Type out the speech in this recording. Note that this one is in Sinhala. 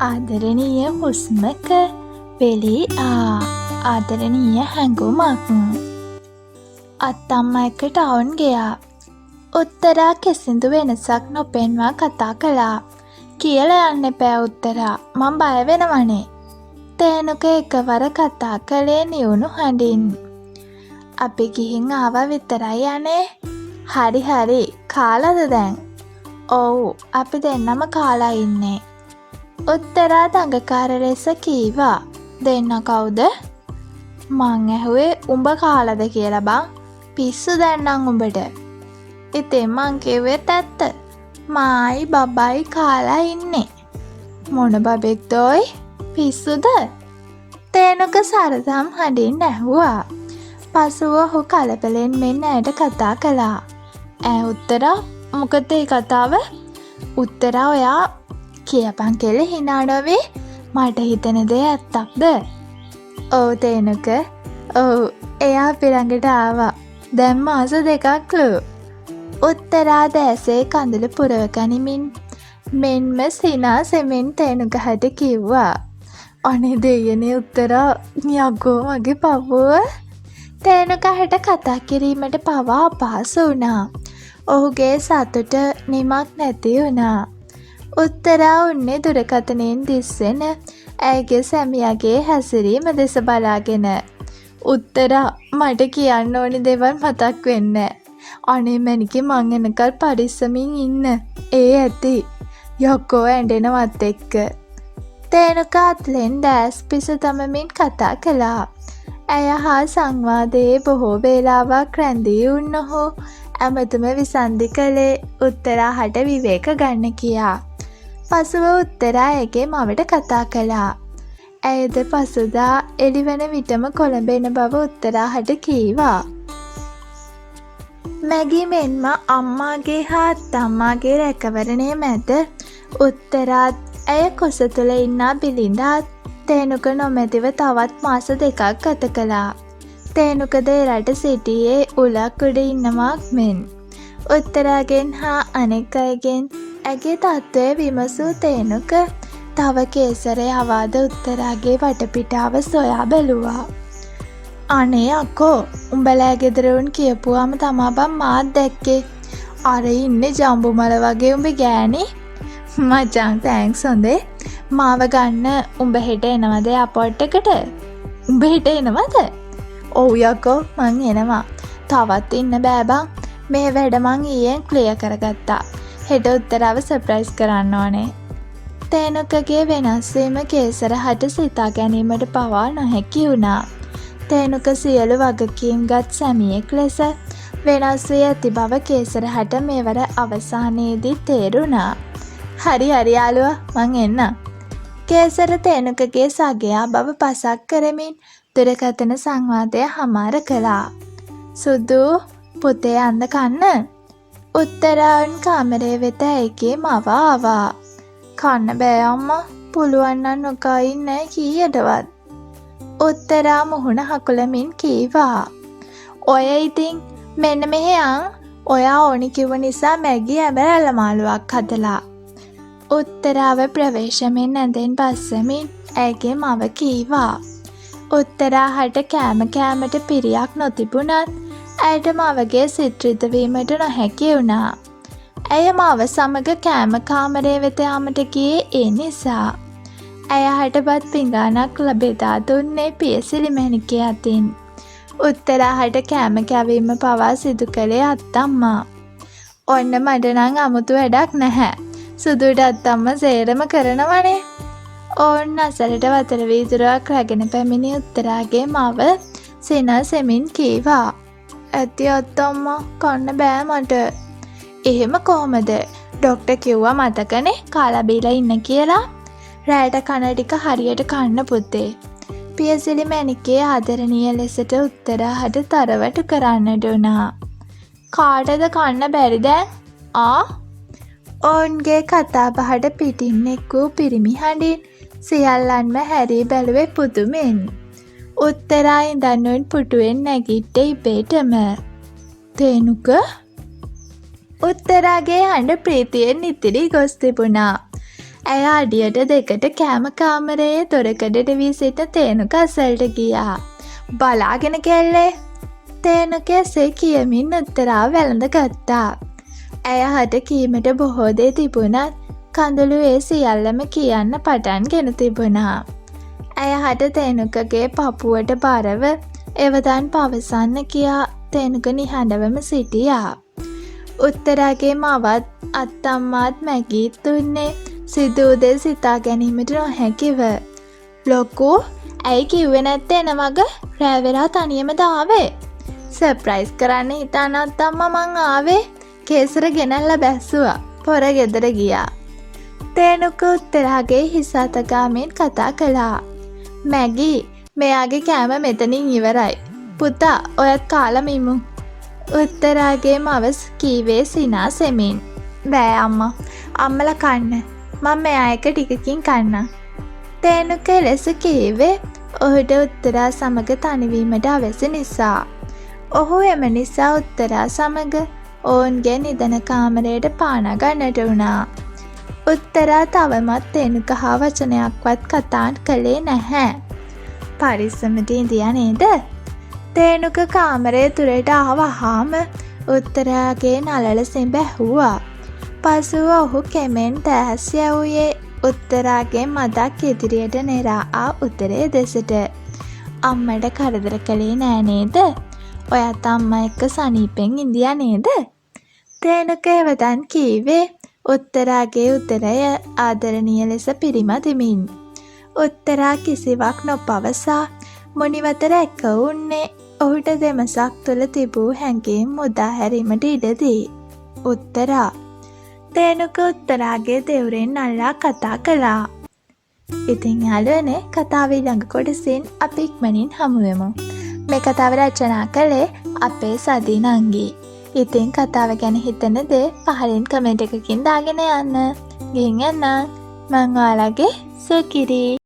ආදරණීය හුස්මක වෙලී ආදරණීය හැඟුමක්. අත්තම්මා එක්ක ටවුන් ගියා. උත්තරා කිසිදු වෙනසක් නොපෙන්වා කතා කළා. කියලා යන්න එපා උත්තරා, මං බය වෙනවනේ. තේනුක එකවර කතා කළේ නිවුණු හඬින්. අපි ගිහින් ආවා විතරයි අනේ. හරි කාලද දැන්? ඔව්, අපි දෙන්නම කාලා ඉන්නේ. උත්තරා දඟකාර ලෙස කීවා. දෙන්න කවුද? මං ඇහුවේ උඹ කාලද කියලා බං. පිස්සු දැන්නම් උඹට. ඉතින් මං කිව්වෙත් ඇත්ත. මායි බබයි කාලා ඉන්නේ. මොන බබෙක්ද ඔයි? පිස්සුද? තේනුක සරදම් හඬින් ඇහුවා. පසුව ඔහු කලබලෙන් මෙන් ඇයට කතා කළා. උත්තරා, මොකද ඒ කතාව? උත්තරා, ඔයා කියපන් කෙල හිනා නොවේ. මට හිතෙන දේ ඇත්තක්ද? ඔව් තේනුක. ඔව්, එයා අපි ළඟට ආවා. දැන් මාස දෙකක්ලු. උත්තරා දැසේ කඳුළු පුරව ගනිමින් මෙන්ම සිනා සෙමෙන් තේනුගහට කිව්වා. අනේ දෙයනේ උත්තරා, යකෝ මගේ පවුව. තේනුගහට කතා කිරීමට පවා අපහසු වුණා. ඔහුගේ සතුට නිමක් නැති වුණා. උත්තරා උන්නේ දුරකථනයෙන් දිස්වෙන ඇයගේ සැමියාගේ හැසිරීම දෙස බලාගෙන. උත්තරා, මට කියන්න ඕනි දේවල් මතක් වෙන්නේ. අනේ මැනිකේ, මං එනකල් පරිස්සමින් ඉන්න. ඒ ඇති. යකෝ ඇඬෙනවත් එක්ක. තේනුකා අත්ලෙන් දැස් පිස තමමින් කතා කළා. ඇය හා සංවාදයේ බොහෝ වේලාවක් රැඳී උන්නහු ඇමතුම විසන්ධි කළේ උත්තරාහට විවේක ගන්න කියා. පසුව උත්තරා ඇගේ මවට කතා කළා. ඇයද පසුදා එළිවන විටම කොළඹ එන බව උත්තරාහට කීවා. මැගී මෙන්ම අම්මාගේ හා අත්තම්මාගේ රැකවරණය මැද උත්තරාත් ඇය කුස තුළ ඉන්නා බිලිඳාත් තේනුක නොමැතිව තවත් මාස දෙකක් ගත කළා. තේනුකද එරට සිටියේ උලක් උඩ ඉන්නවාක් මෙන්. උත්තරාගෙන් හා අනෙක් අයගෙන් ඇගේ තත්ත්වය විමසූ තේනුක තව කේසරය අවාද උත්තරාගේ වටපිටාව සොයා බැලුවා. අනේ අකෝ, උඹලා ගෙදරවුන් කියපුවාම තමා බං මාත් දැක්කේ. අර ඉන්නේ ජම්බුමල වගේ උඹ ගෑණි. මචං තෑන්ක්ස් හොඳේ. මාව ගන්න උඹ හෙට එනවද එයාපෝට් එකට? උඹ හෙට එනවද? ඔව් යකෝ, මං එනවා. තවත් ඉන්න බෑ බං. මේ වැඩ මං ඊයෙන් ක්ලියර් කරගත්තා. හෙට උත්තරාව සර්ප්‍රයිස් කරන්න ඕනේ. තේනුකගේ වෙනස් වීම කේසරහට සිතා ගැනීමට පවා නොහැකි වුණා. තේනුක සියලු වගකීම්ගත් සැමියෙක් ලෙස වෙනස් වී ඇති බව කේසරහට මෙවර අවසානයේදී තේරුණා. හරි යාළුවා, මං එන්න. කේසර තේනුකගේ සගයා බව පසක් කරමින් දුරකථන සංවාදය හමාර කළා. සුදු පුතේ අඳ කන්න. උත්තරාවන් කාමරය වෙත ඇයගේ මව ආවා. කන්න බෑ අම්මා, පුළුවන් නම් නොකා ඉන්නේ කීයටවත්. උත්තරා මුහුණ හකුලමින් කීවා. ඔය ඉතින් මෙන්න මෙහෙයන්, ඔයා ඕනි කිව්ව නිසා මැගී ඇඹරැල්ල මාළුවක් හදලා. උත්තරාව ප්‍රවේශමෙන් ඇඳෙන් බස්සමින් ඇයගේ මව කීවා. උත්තරාහට කෑමට පිරියක් නොතිබුණත් ඇයට මවගේ සිත් රිදවීමට නොහැකි වුණා. ඇය මව සමග කෑම කාමරය වෙත යාමට ගියේ ඒ නිසා. ඇය හටපත් පිඟානක් ලබෙදා දුන්නේ පියසිලි මැණිකේ අතින්. උත්තරාහට කෑම කැවීම පවා සිදු කළේ අත්තම්මා. ඔන්න මට නම් අමුතු වැඩක් නැහැ. සුදුට අත්තම්මා සේරම කරනවනේ. ඕන්න අසලට වතුර වීදුරුවක් රැගෙන පැමිණි උත්තරාගේ මව සිනා සෙමින් කීවා. ඇති අත්තම්මා, කන්න බෑ මට. එහෙම කොහොමද? ඩොක්ටර් කිව්වා මතකනේ කාලා බීලා ඉන්න කියලා. රැයට කන ටික හරියට කන්න පුතේ. පියසිලි මැණිකේ ආදරණීය ලෙසට උත්තරාහට තරවටු කරන්නට වුණා. කාටද කන්න බැරි දැන්? ඔවුන්ගේ කතා බහට පිටින් එක් වූ පිරිමි හඬින් සියල්ලන්ම හැරී බැලුවේ පුදුමෙන්. උත්තරා ඉඳන්නුන් පුටුවෙන් නැගිට්ටේ ඉබේටම. තේනුක? උත්තරාගේ හඬ ප්‍රීතියෙන් ඉතිරි ගොස් තිබුණා. ඇය අඩියට දෙකට කෑම කාමරයේ දොරකඩට වී සිට තේනුක අසල්ට ගියා. බලාගෙන කෙල්ලේ. තේනුක එසේ කියමින් උත්තරා වැළඳ ගත්තා. ඇය හට කීමට බොහෝ දේ තිබුණත් කඳුළු ඒ සියල්ලම කියන්න පටන්ගෙන තිබුණා. ඇය හට තේනුකගේ පපුවට බරව එවදන් පවසන්න කියා තේනුක නිහඬවම සිටියා. උත්තරාගේ මවත් අත්තම්මාත් මැගීත් දුන්නේ සිදුවූදේ සිතා ගැනීමට නොහැකිව. ලොකු ඇයි කිව්වේ නැත්තේ එන වග රෑවෙලා තනියමද ආවේ? සර්ප්‍රයිස් කරන්න හිතාන අත්තම්මා මං ආවේ. කේසර ගෙනල්ලා බැස්සුවා. පොර ගෙදර ගියා. තේනුක උත්තරාගේ හිස අත ගාමින් කතා කළා. මැගී මෙයාගේ කෑම මෙතනින් ඉවරයි. පුතා ඔයත් කාලා මිමු. උත්තරාගේ මවස් කීවේ සිනාසෙමින්. බෑ අම්මා. අම්මලා කන්න. මම මෙයා එක ටිකකින් කන්නම්. තේනුක ලෙස කීවේ ඔහුට උත්තරා සමග තනිවීමට අවැසි නිසා. ඔහු එම නිසා උත්තරා සමග ඔවුන්ගේ නිදන කාමරයට පානා ගන්නට වුණා. උත්තරා තවමත් තේනුක හා වචනයක්වත් කතා කළේ නැහැ. පරිස්සමට ඉඳියා නේද? තේනුක කාමරය තුළට ආවහාම උත්තරාගේ නළල සෙඹ ඇහුවා. පසුව ඔහු කෙමෙන් දැස් යවුයේ උත්තරාගේ මදක් ඉදිරියට නෙරා ආ උත්තරේ දෙසට. අම්මට කරදර කළේ නෑ නේද? ඔයත් අම්මා එක්ක සනීපෙන් ඉඳියා නේද? තේනුක එවදන් කීවේ උත්තරාගේ උදරය ආදරණීය ලෙස පිරිමදිමින්. උත්තරා කිසිවක් නොපවසා මුනිවත රැක උන්නේ ඔහුට දෙමසක් තුළ තිබූ හැඟීම් මුදා හැරීමට ඉඩදී. උත්තරා තේනුක උත්තරාගේ දෙවුරෙන් අල්ලා කතා කළා. ඉතින් යාළුවනේ කතාව ඊළඟ කොටසින් අපි ඉක්මනින් හමුවෙමු. මේ කතාව රචනා කළේ අපේ සදී නංගී. ඉතින් කතාව ගැන හිතන දේ පහලින් කමෙන්ට් එකකින් දාගෙන යන්න. ගිහින් යන්න. මං ඔයාලගේ සුකිරි.